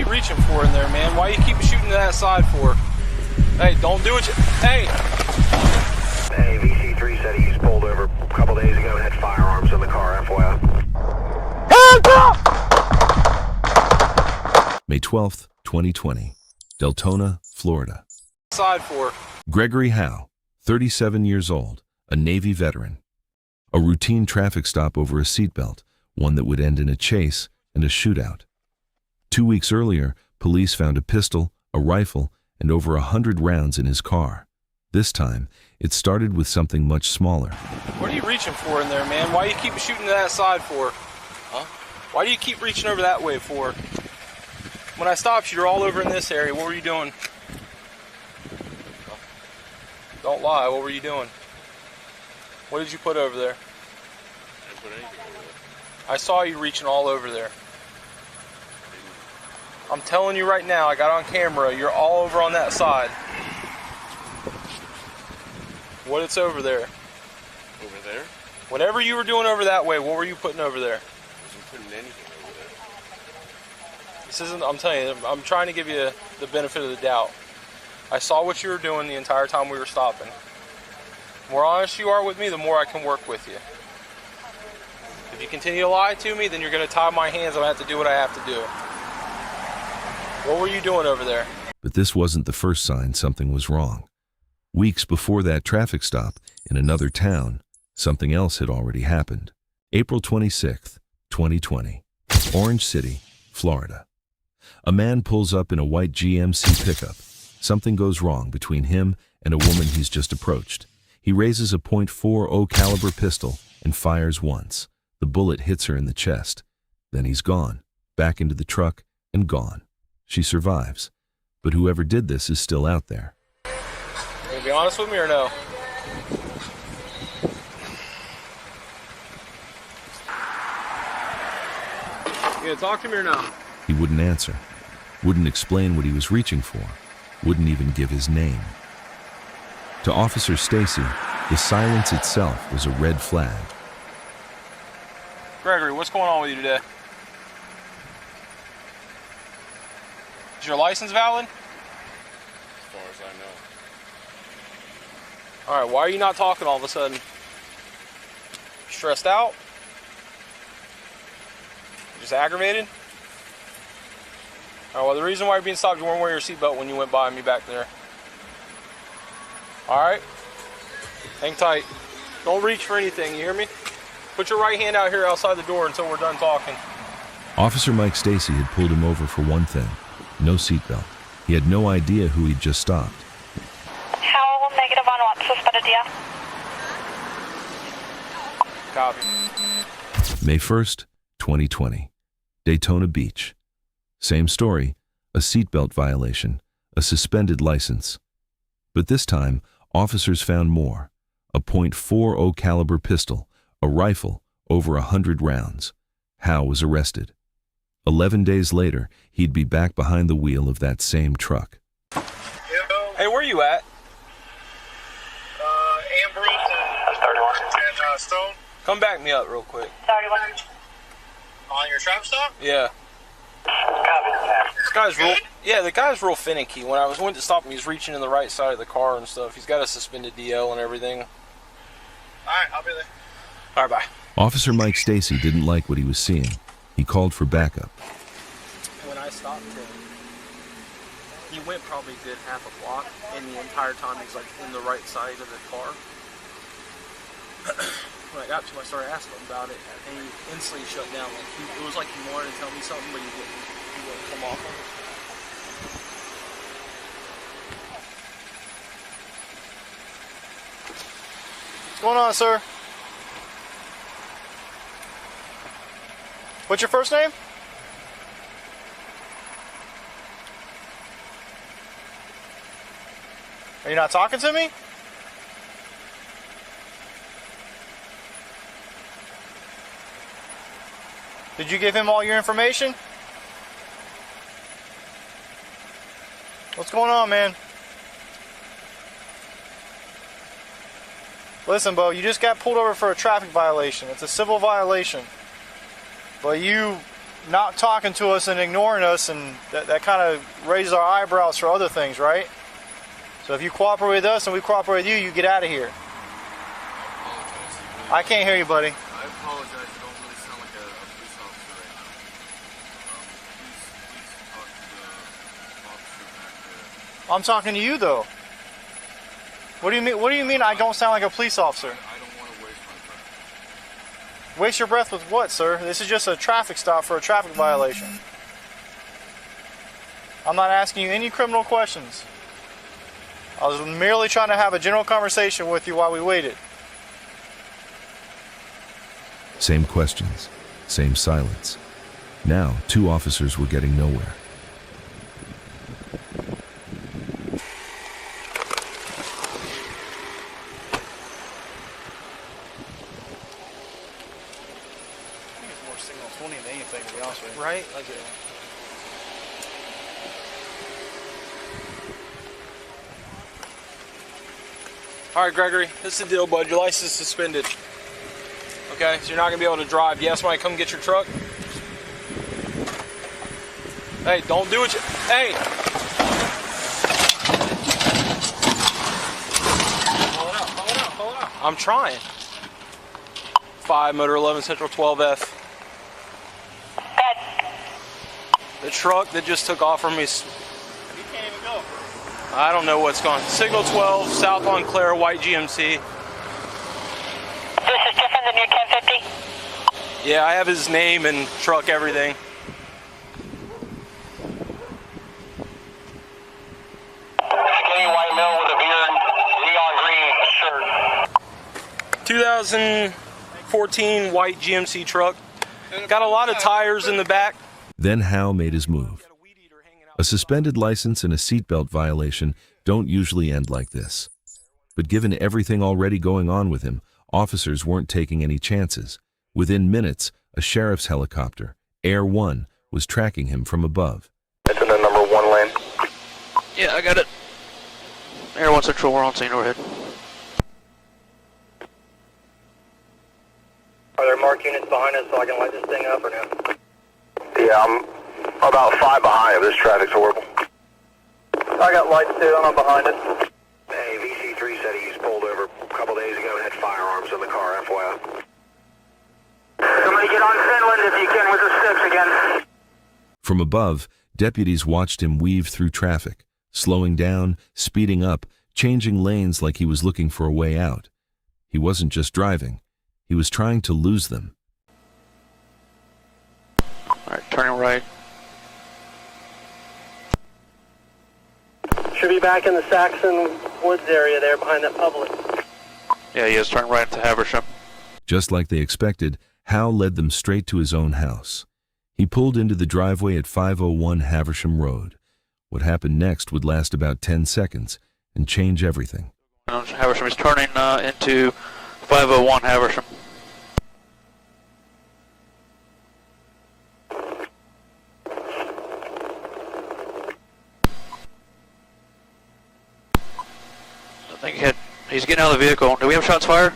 you reaching for in there, man? Why you keep shooting to that side for? Hey, don't do it. Hey! Hey, VC3 said he's pulled over a couple days ago and had firearms in the car, FYI. Hands up! May 12th, 2020, Deltona, Florida. Side for. Gregory Howe, 37 years old, a Navy veteran. A routine traffic stop over a seatbelt, one that would end in a chase and a shootout. 2 weeks earlier, police found a pistol, a rifle, and over 100 rounds in his car. This time, it started with something much smaller. What are you reaching for in there, man? Why you keep shooting to that side for? Huh? Why do you keep reaching over that way for? When I stopped you, you're all over in this area. What were you doing? Don't lie. What were you doing? What did you put over there? I didn't put anything over there. I saw you reaching all over there. I'm telling you right now, I got on camera, you're all over on that side. What it's over there? Over there? Whatever you were doing over that way, what were you putting over there? I wasn't putting anything over there. This isn't, I'm telling you, I'm trying to give you the benefit of the doubt. I saw what you were doing the entire time we were stopping. The more honest you are with me, the more I can work with you. If you continue to lie to me, then you're going to tie my hands. I'm going to have to do what I have to do. What were you doing over there? But this wasn't the first sign something was wrong. Weeks before that traffic stop in another town, something else had already happened. April 26th, 2020, Orange City, Florida. A man pulls up in a white GMC pickup. Something goes wrong between him and a woman he's just approached. He raises a .40 caliber pistol and fires once. The bullet hits her in the chest. Then he's gone, back into the truck and gone. She survives, but whoever did this is still out there. You gonna be honest with me or no? You gonna talk to me or no? He wouldn't answer, wouldn't explain what he was reaching for, wouldn't even give his name. To Officer Stacy, the silence itself was a red flag. Gregory, what's going on with you today? Is your license valid? As far as I know. Alright, why are you not talking all of a sudden? Stressed out? Just aggravated? Alright, well the reason why you're being stopped, you weren't wearing your seatbelt when you went by me back there. Alright? Hang tight. Don't reach for anything, you hear me? Put your right hand out here outside the door until we're done talking. Officer Mike Stacy had pulled him over for one thing, no seatbelt. He had no idea who he'd just stopped. How negative on what? Suspended, yeah. Copy. May 1st, 2020, Daytona Beach. Same story, a seatbelt violation, a suspended license. But this time, officers found more. A .40 caliber pistol, a rifle, over 100 rounds. Howe was arrested. 11 days later, he'd be back behind the wheel of that same truck. Hey, where you at? Ambrose and Stone. Come back me up real quick. 31. On your traffic stop? Yeah. This guy's real, yeah, the guy's real finicky. When I went to stop him, he's reaching in the right side of the car and stuff. He's got a suspended DL and everything. Alright, I'll be there. Alright, bye. Officer Mike Stacy didn't like what he was seeing. He called for backup. When I stopped him, he went probably a good half a block, and the entire time he's like in the right side of the car. When I got to him, I started asking him about it, and he instantly shut down. Like it was like he wanted to tell me something, but he wouldn't come off of it. What's going on, sir? What's your first name? Are you not talking to me? Did you give him all your information? What's going on, man? Listen, Bo, you just got pulled over for a traffic violation. It's a civil violation. But you not talking to us and ignoring us, and that kind of raises our eyebrows for other things, right? So if you cooperate with us and we cooperate with you, you get out of here. I can't hear you, buddy. I apologize. I don't really sound like a police officer right now. Please talk to the officer back there. I'm talking to you, though. What do you mean? What do you mean I don't sound like a police officer? I don't want to waste my breath. Waste your breath with what, sir? This is just a traffic stop for a traffic violation. I'm not asking you any criminal questions. I was merely trying to have a general conversation with you while we waited. Same questions, same silence. Now, 2 officers were getting nowhere. I think it's more signal 20 than anything, to be honest with you. Right? Okay. All right, Gregory, this is the deal, bud. Your license is suspended. Okay, so you're not gonna be able to drive. You ask somebody to come get your truck. Hey, don't do it. Hey! Pull it out. I'm trying. 5 Motor 11 Central 12F. The truck that just took off from me. You can't even go. I don't know what's going on. Signal 12, South Montclair, white GMC. This is different than your 1050? Yeah, I have his name and truck, everything. Skinny white male with a beard, neon green shirt. 2014 white GMC truck. Got a lot of tires in the back. Then Howe made his move. A suspended license and a seatbelt violation don't usually end like this. But given everything already going on with him, officers weren't taking any chances. Within minutes, a sheriff's helicopter, Air 1, was tracking him from above. It's in the number 1 lane. Yeah, I got it. Air 1 Central, we're on scene overhead. Are there marked units behind us so I can light this thing up or no? Yeah, I'm about 5 behind if this traffic's horrible. I got lights too, I'm behind us. Hey, VC3 said he's pulled over a couple days ago and had firearms in the car, FYI. Somebody get on Finland if you can with the sticks again. From above, deputies watched him weave through traffic, slowing down, speeding up, changing lanes like he was looking for a way out. He wasn't just driving. He was trying to lose them. Alright, turning right. Should be back in the Saxon Woods area there behind that public. Yeah, he is turning right into Haversham. Just like they expected, Howe led them straight to his own house. He pulled into the driveway at 501 Haversham Road. What happened next would last about 10 seconds and change everything. Haversham is turning into 501 Haversham. I think he's getting out of the vehicle. Do we have shots fired?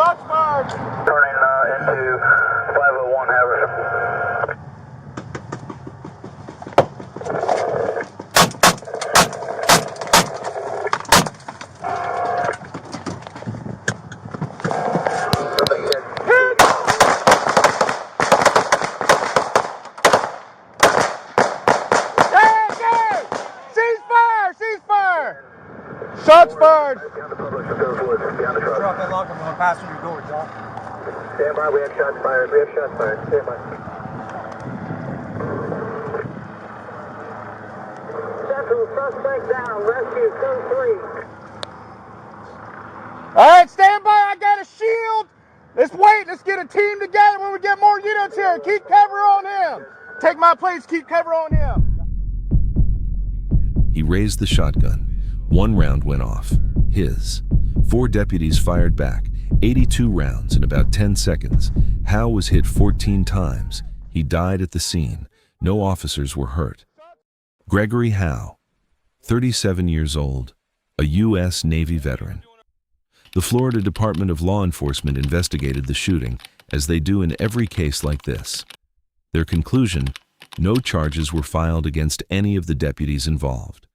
Shots fired! Turning into 501 Haversham. Shots fired! Drop that lock, I'm going passenger door, John. Stand by, we have shots fired. Stand by. Central suspect down, rescue code 3. Alright, stand by, I got a shield! Let's wait, let's get a team together when we get more units here. Keep cover on him! Take my place, keep cover on him. He raised the shotgun. One round went off, his. 4 deputies fired back, 82 rounds in about 10 seconds. Howe was hit 14 times. He died at the scene. No officers were hurt. Gregory Howe, 37 years old, a U.S. Navy veteran. The Florida Department of Law Enforcement investigated the shooting, as they do in every case like this. Their conclusion: no charges were filed against any of the deputies involved.